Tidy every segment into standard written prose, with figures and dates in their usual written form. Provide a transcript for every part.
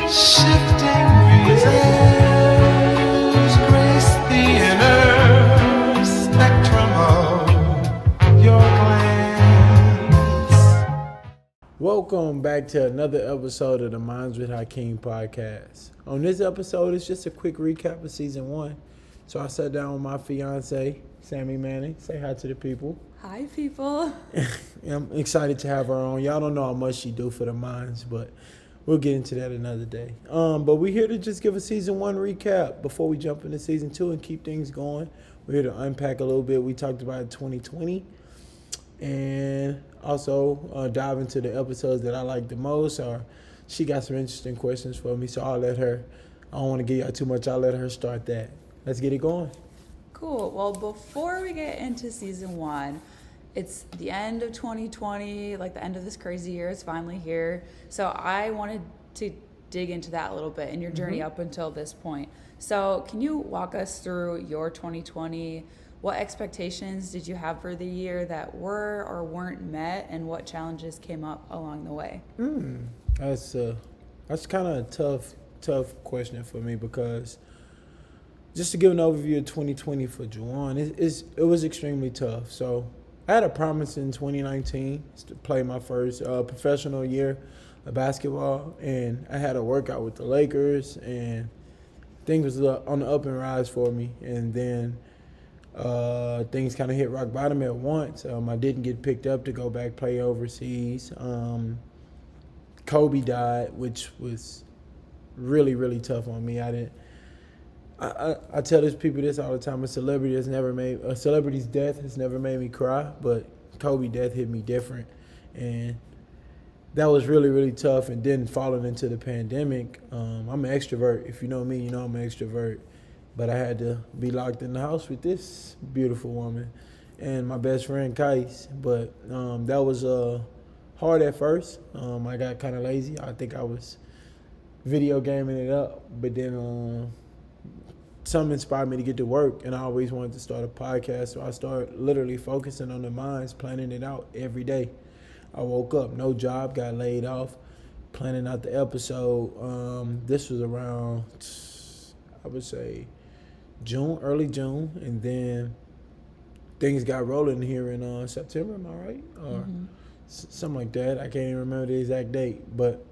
Shifting breezes grace the inner spectrum of your glance. Welcome back to another episode of the Minds with Hakeem podcast. On this episode, it's just a quick recap of season 1. So I sat down with my fiance, Sammy Manning. Say hi to the people. Hi, people. I'm excited to have her on. Y'all don't know how much she do for the Minds, but we'll get into that another day. But we're here to just give a season 1 recap before we jump into season 2 and keep things going. We're here to unpack a little bit. We talked about 2020 and also dive into the episodes that I like the most. Or she got some interesting questions for me, so I'll let her. I don't want to give y'all too much. I'll let her start that. Let's get it going. Cool. Well, before we get into season 1, it's the end of 2020, like the end of this crazy year is finally here. So I wanted to dig into that a little bit and your journey up until this point. So can you walk us through your 2020? What expectations did you have for the year that were or weren't met, and what challenges came up along the way? That's kind of a tough question for me, because just to give an overview of 2020 for Jjuan, it was extremely tough. So I had a promise in 2019 to play my first professional year of basketball, and I had a workout with the Lakers, and things was on the up and rise for me. And then things kind of hit rock bottom at once. I didn't get picked up to go back play overseas. Kobe died, which was really, really tough on me. I tell these people this all the time. A celebrity's death has never made me cry, but Kobe death hit me different, and that was really, really tough. And then falling into the pandemic, I'm an extrovert. If you know me, you know I'm an extrovert, but I had to be locked in the house with this beautiful woman and my best friend Kais. But that was hard at first. I got kind of lazy. I think I was video gaming it up, but then something inspired me to get to work, and I always wanted to start a podcast, so I started literally focusing on the Minds, planning it out every day. I woke up, no job, got laid off, planning out the episode. This was around, I would say, early June, and then things got rolling here in September, am I right? Or something like that. I can't even remember the exact date, but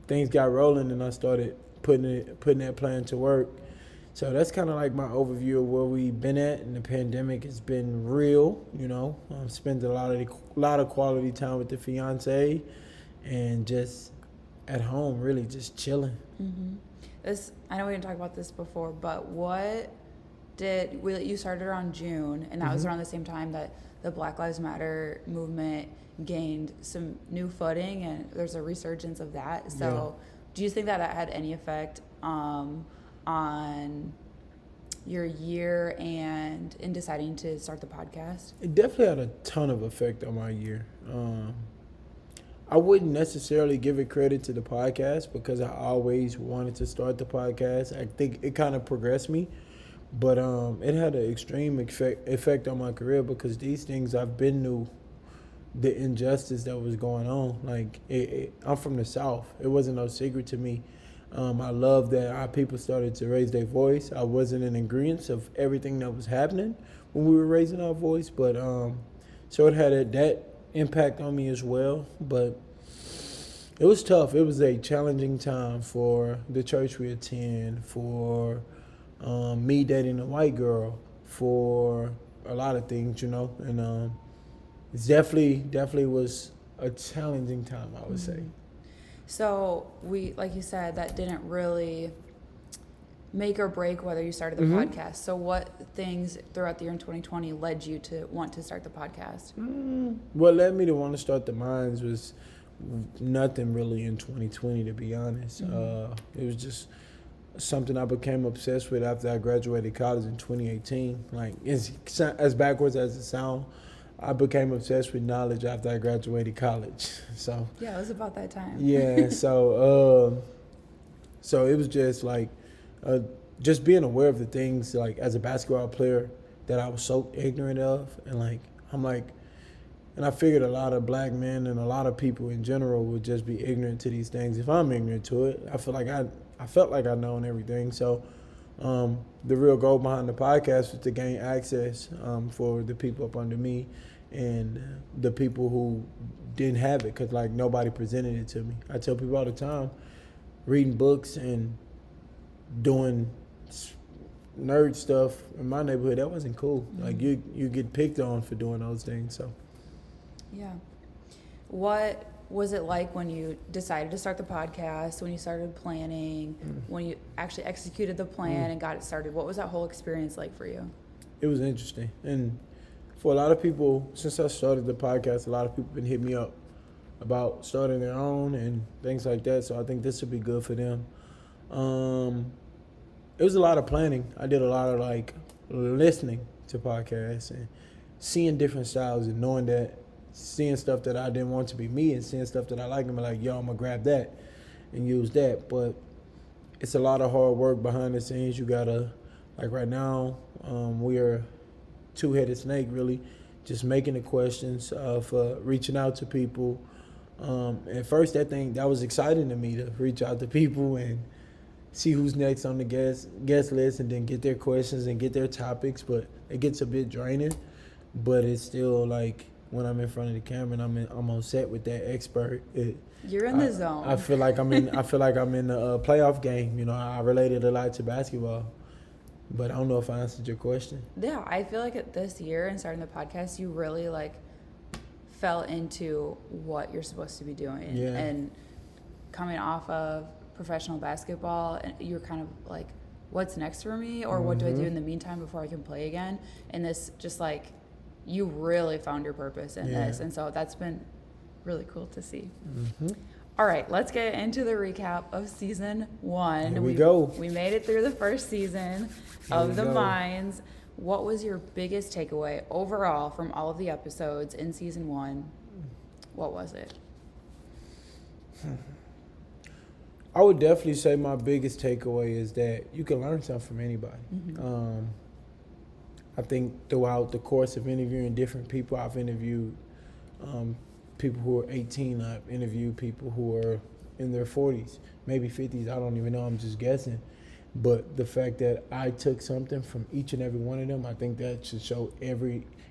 things got rolling, and I started putting that plan to work. So that's kind of like my overview of where we've been at, and the pandemic has been real. I've spent a lot of quality time with the fiance, and just at home, really just chilling. I know we didn't talk about this before, but you started around June, and that was around the same time that the Black Lives Matter movement gained some new footing, and there's a resurgence of that. So do you think that had any effect on your year and in deciding to start the podcast? It definitely had a ton of effect on my year. I wouldn't necessarily give it credit to the podcast, because I always wanted to start the podcast. I think it kind of progressed me, but it had an extreme effect on my career, because these things I've been through, the injustice that was going on. Like, I'm from the South. It wasn't no secret to me. I love that our people started to raise their voice. I wasn't in agreement of everything that was happening when we were raising our voice, but so it had that impact on me as well. But it was tough. It was a challenging time for the church we attend, for me dating a white girl, for a lot of things, and it definitely was a challenging time, I would say. So like you said, that didn't really make or break whether you started the podcast. So what things throughout the year in 2020 led you to want to start the podcast? What led me to want to start the Minds was nothing really in 2020, to be honest. It was just something I became obsessed with after I graduated college in 2018. Like, as backwards as it sounds, I became obsessed with knowledge after I graduated college. So yeah, it was about that time. Yeah, so it was just like just being aware of the things, like, as a basketball player, that I was so ignorant of, and I'm like, And I figured a lot of black men and a lot of people in general would just be ignorant to these things. If I'm ignorant to it, I felt like I known everything. So the real goal behind the podcast was to gain access for the people up under me and the people who didn't have it, because like nobody presented it to me. I tell people all the time, reading books and doing nerd stuff in my neighborhood, that wasn't cool. Like you get picked on for doing those things. So yeah. What was it like when you decided to start the podcast, when you started planning, when you actually executed the plan and got it started? What was that whole experience like for you? It was interesting. And for a lot of people, since I started the podcast, a lot of people have been hitting me up about starting their own and things like that. So I think this would be good for them. It was a lot of planning. I did a lot of like listening to podcasts and seeing different styles and knowing that, seeing stuff that I didn't want to be me and seeing stuff that I like and be like, yo, I'm gonna grab that and use that. But it's a lot of hard work behind the scenes. You gotta, like right now, we are two-headed snake really, just making the questions, for reaching out to people. At first that was exciting to me, to reach out to people and see who's next on the guest list and then get their questions and get their topics. But it gets a bit draining, but it's still like, when I'm in front of the camera and I'm on set with that expert, You're in the zone. I feel like I'm in a playoff game. You know, I related a lot to basketball, but I don't know if I answered your question. Yeah, I feel like this year and starting the podcast, you really like fell into what you're supposed to be doing. Yeah. And coming off of professional basketball, and you're kind of like, what's next for me, or what do I do in the meantime before I can play again? And this just like, you really found your purpose in this, and so that's been really cool to see. All right, let's get into the recap of season 1. Here we go. We made it through the first season of The Minds. What was your biggest takeaway overall from all of the episodes in season 1? What was it? I would definitely say my biggest takeaway is that you can learn something from anybody. I think throughout the course of interviewing different people, I've interviewed people who are 18. I've interviewed people who are in their 40s, maybe 50s. I don't even know. I'm just guessing. But the fact that I took something from each and every one of them, I think that should show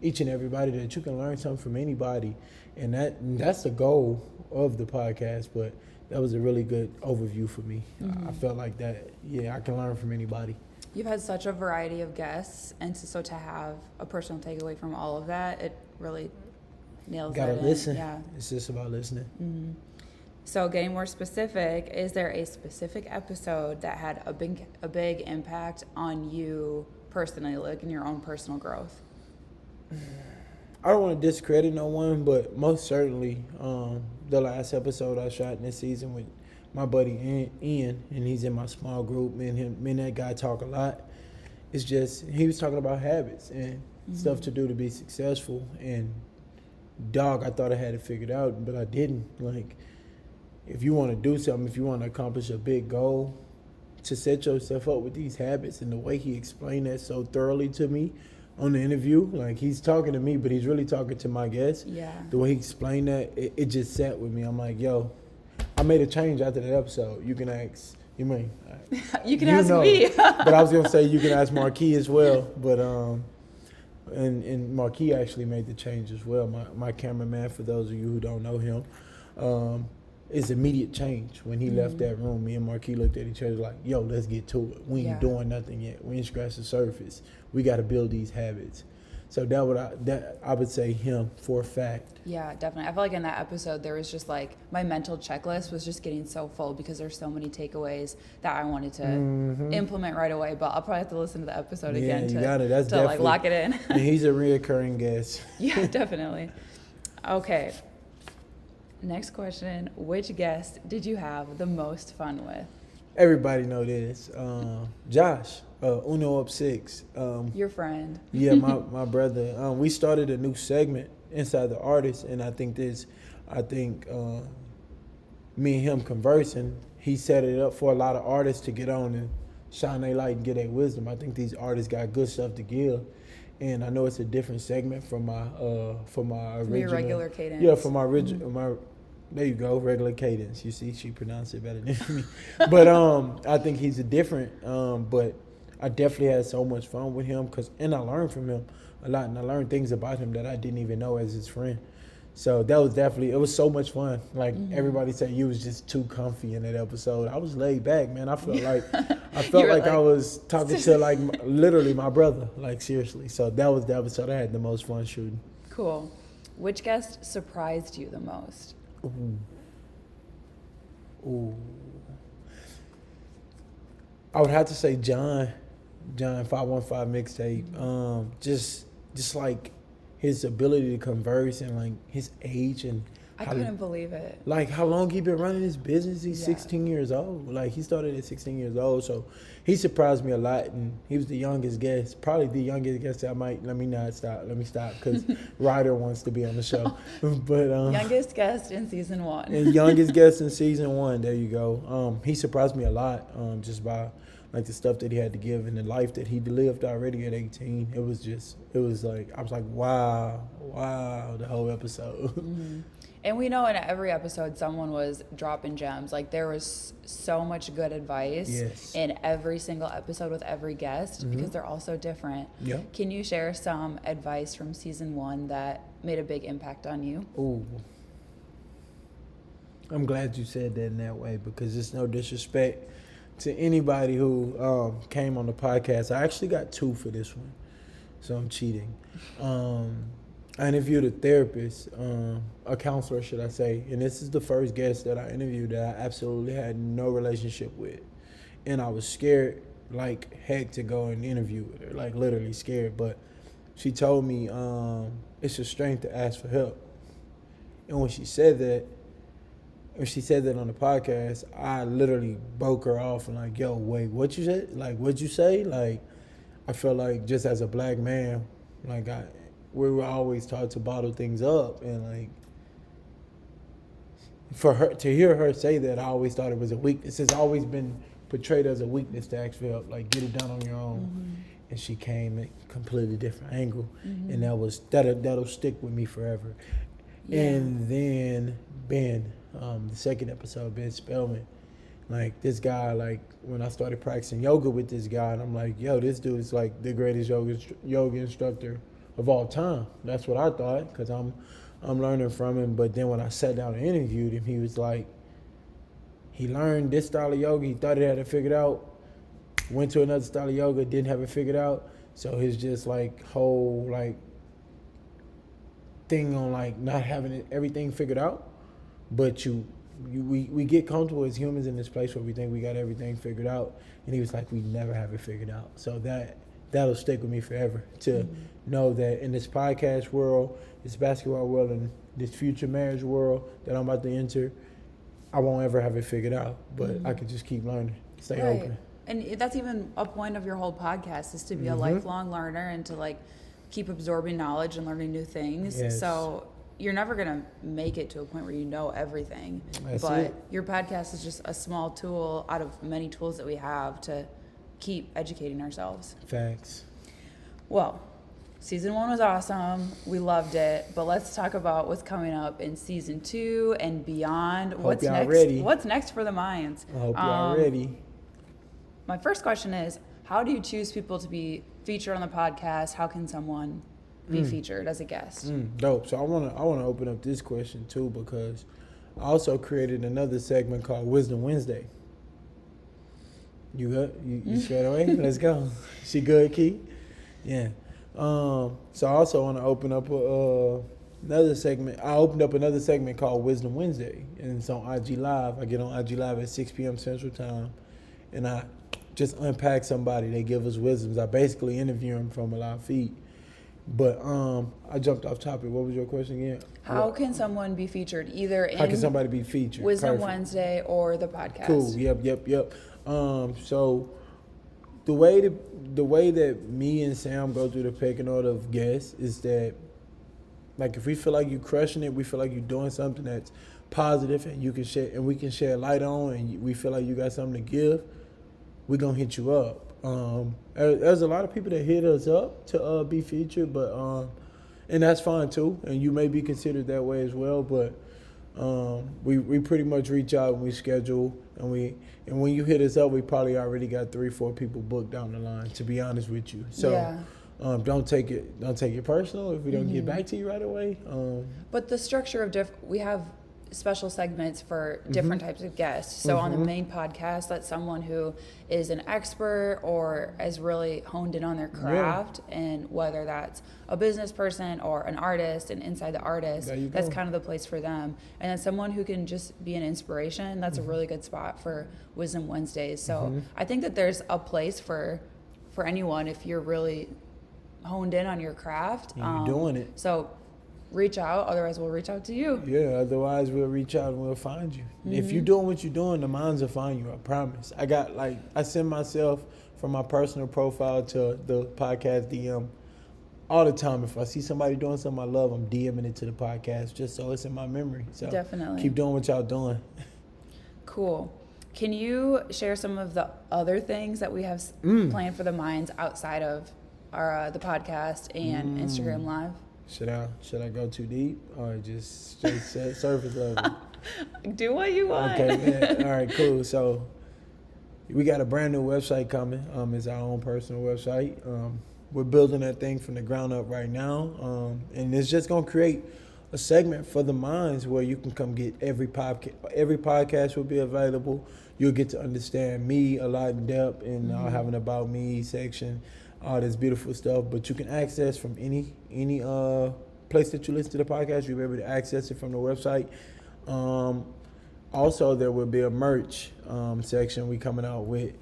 each and everybody that you can learn something from anybody. And that's the goal of the podcast. But that was a really good overview for me. I felt like that, I can learn from anybody. You've had such a variety of guests, and so to have a personal takeaway from all of that, it really nails that in. Gotta listen. Yeah. It's just about listening. So getting more specific, is there a specific episode that had a big impact on you personally, like in your own personal growth? I don't want to discredit no one, but most certainly the last episode I shot in this season with my buddy Ian, and he's in my small group. Me and that guy talk a lot. It's just, he was talking about habits and stuff to do to be successful. And dog, I thought I had it figured out, but I didn't. Like, if you want to do something, if you want to accomplish a big goal, to set yourself up with these habits, and the way he explained that so thoroughly to me on the interview, like he's talking to me, but he's really talking to my guests. Yeah. The way he explained that, it just sat with me. I'm like, yo, I made a change after that episode. You can ask, you mean? You can ask me. But I was going to say you can ask Marquis as well. But, and Marquis actually made the change as well. My cameraman, for those of you who don't know him, is immediate change. When he left that room, me and Marquis looked at each other like, yo, let's get to it. We ain't doing nothing yet. We ain't scratched the surface. We got to build these habits. So I would say him for a fact. Yeah, definitely. I feel like in that episode there was just like, my mental checklist was just getting so full because there's so many takeaways that I wanted to implement right away. But I'll probably have to listen to the episode again to like lock it in. And he's a reoccurring guest. Yeah, definitely. Okay. Next question. Which guest did you have the most fun with? Everybody know this. Josh, Uno Up 6. Your friend. Yeah, my brother. We started a new segment inside the artist, and I think me and him conversing, he set it up for a lot of artists to get on and shine their light and get their wisdom. I think these artists got good stuff to give. and I know it's a different segment from my original. Your regular cadence. Yeah, from my original There you go, regular cadence. You see, she pronounced it better than me. But I think he's a different. But I definitely had so much fun with him and I learned from him a lot, and I learned things about him that I didn't even know as his friend. So that was definitely, it was so much fun. Like everybody said, you was just too comfy in that episode. I was laid back, man. I felt like I was talking to like literally my brother, like seriously. So that was the episode I had the most fun shooting. Cool. Which guest surprised you the most? Ooh. I would have to say Jjuan 515 mixtape. Just like his ability to converse and like his age and I couldn't believe it. Like how long he been running his business. He's 16 years old. Like he started at 16 years old. So he surprised me a lot, and he was the youngest guest, probably the youngest guest that let me stop because Ryder wants to be on the show. But youngest guest in season 1. And youngest guest in season 1. There you go. He surprised me a lot, just by like the stuff that he had to give and the life that he lived already at 18. It was like, I was like, wow, the whole episode. Mm-hmm. And we know in every episode someone was dropping gems. Like there was so much good advice in every single episode with every guest because they're all so different. Yeah. Can you share some advice from season 1 that made a big impact on you? Ooh. I'm glad you said that in that way because it's no disrespect to anybody who came on the podcast. I actually got 2 for this one, so I'm cheating. I interviewed a therapist, a counselor, should I say, and this is the first guest that I interviewed that I absolutely had no relationship with. And I was scared like heck to go and interview with her, like literally scared. But she told me it's a strength to ask for help. And when she said that on the podcast, I literally broke her off and like, yo, wait, what you said? Like, what'd you say? Like, I felt like just as a black man, like we were always taught to bottle things up, and like for her to hear her say that, I always thought it was a weakness. It's always been portrayed as a weakness to ask for help, like get it done on your own. And she came at a completely different angle, and that'll stick with me forever. Yeah. And then Ben, the second episode, Ben Spellman, like this guy, like when I started practicing yoga with this guy, and I'm like, yo, this dude is like the greatest yoga instructor of all time. That's what I thought, because I'm learning from him. But then when I sat down and interviewed him, he was like, he learned this style of yoga, he thought he had it figured out, went to another style of yoga, didn't have it figured out. So his just like whole like thing on like not having everything figured out. But we get comfortable as humans in this place where we think we got everything figured out. And he was like, we never have it figured out. So that'll stick with me forever, to know that in this podcast world, this basketball world, and this future marriage world that I'm about to enter, I won't ever have it figured out, but I can just keep learning, stay open. And that's even a point of your whole podcast, is to be a lifelong learner and to like keep absorbing knowledge and learning new things. Yes. So you're never going to make it to a point where you know everything. That's but it. Your podcast is just a small tool out of many tools that we have to keep educating ourselves. Facts. Well, season 1 was awesome. We loved it. But let's talk about what's coming up in season 2 and beyond. What's next? Ready. What's next for the Minds? I hope y'all ready. My first question is, how do you choose people to be featured on the podcast? How can someone be featured as a guest? Dope. So I wanna open up this question too, because I also created another segment called Wisdom Wednesday. You good? You straight away? Let's go. She good, Key? Yeah. So I also want to open up another segment. I opened up another segment called Wisdom Wednesday, and it's on IG Live. I get on IG Live at 6 p.m. Central Time, and I just unpack somebody. They give us wisdoms. I basically interview them from a live feed. But I jumped off topic. What was your question again? How can someone be featured either in How can somebody be featured? Wisdom Wednesday or the podcast? Cool. Yep. So the way that me and Sam go through the pecking order of guests is that, like, if we feel like you're crushing it, we feel like you're doing something that's positive and you can share, and we can share light on, and we feel like you got something to give, we're gonna hit you up. There's a lot of people that hit us up to be featured, but and that's fine too. And you may be considered that way as well. But we pretty much reach out and we schedule, and when you hit us up, we probably already got 3-4 people booked down the line. To be honest with you, so. Yeah. Don't take it personal if we don't get back to you right away. But the structure of we have special segments for different types of guests. So on the main podcast, that's someone who is an expert or is really honed in on their craft, and whether that's a business person or an artist, and inside the artist, that's kind of the place for them. And then someone who can just be an inspiration, that's a really good spot for Wisdom Wednesdays. So I think that there's a place for anyone if you're really honed in on your craft. You're doing it. So reach out, otherwise we'll reach out to you. Yeah, otherwise we'll reach out and we'll find you. If you're doing what you're doing, the minds will find you, I promise. I send myself from my personal profile to the podcast DM all the time. If I see somebody doing something I love, I'm DMing it to the podcast just so it's in my memory. So definitely keep doing what y'all doing. Cool. Can you share some of the other things that we have planned for the Minds outside of our the podcast and Instagram Live? Should I go too deep or just straight surface level? Do what you want. Okay, man. All right, cool. So we got a brand new website coming. It's our own personal website. We're building that thing from the ground up right now, and it's just gonna create a segment for the Minds where you can come get every podcast. Every podcast will be available. You'll get to understand me a lot in depth, and I'll have an about me section. All this beautiful stuff, but you can access from any place that you listen to the podcast. You'll be able to access it from the website. Also, there will be a merch section. We coming out with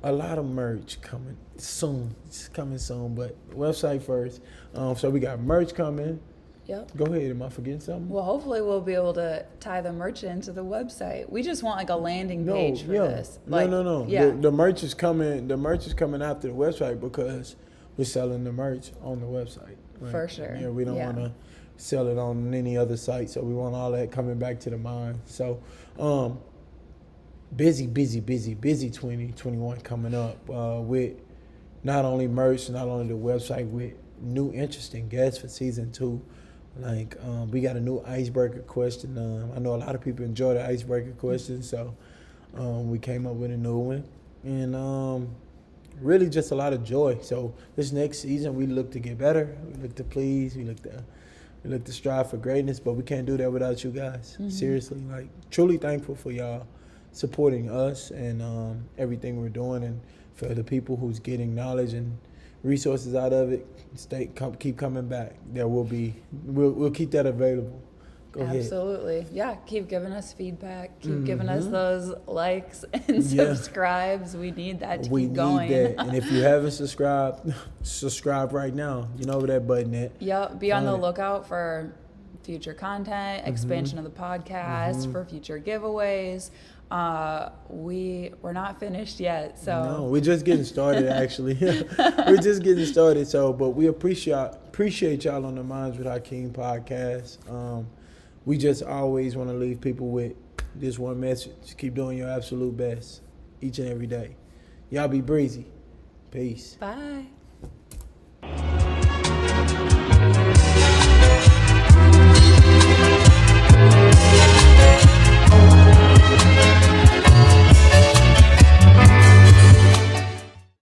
a lot of merch coming soon. It's coming soon, but website first. So we got merch coming. Yep. Go ahead. Am I forgetting something? Well, hopefully we'll be able to tie the merch into the website. We just want like a landing page for this. Like, No. Yeah. The merch is coming. The merch is coming after the website because we're selling the merch on the website. Right? For sure. Yeah, we don't want to sell it on any other site, so we want all that coming back to the mind. So, busy 2021 coming up with not only merch, not only the website, with new interesting guests for season 2. Like, we got a new icebreaker question. I know a lot of people enjoy the icebreaker question, so we came up with a new one. And really just a lot of joy. So this next season, we look to get better. We look to please. We look to strive for greatness, but we can't do that without you guys. Seriously, like, truly thankful for y'all supporting us and everything we're doing, and for the people who's getting knowledge and resources out of it. Keep coming back. We'll keep that available. Go ahead. Absolutely. Yeah, keep giving us feedback. Keep giving us those likes and subscribes. We need that to keep going. We need that. And if you haven't subscribed, subscribe right now. You know where that button at. Yep. Be on the lookout for future content, expansion of the podcast, for future giveaways. We're not finished yet, so no, we're just getting started. Actually, we're just getting started. So, but we appreciate y'all on the Minds with Hakeem podcast. We just always want to leave people with this one message: keep doing your absolute best each and every day. Y'all be breezy. Peace. bye.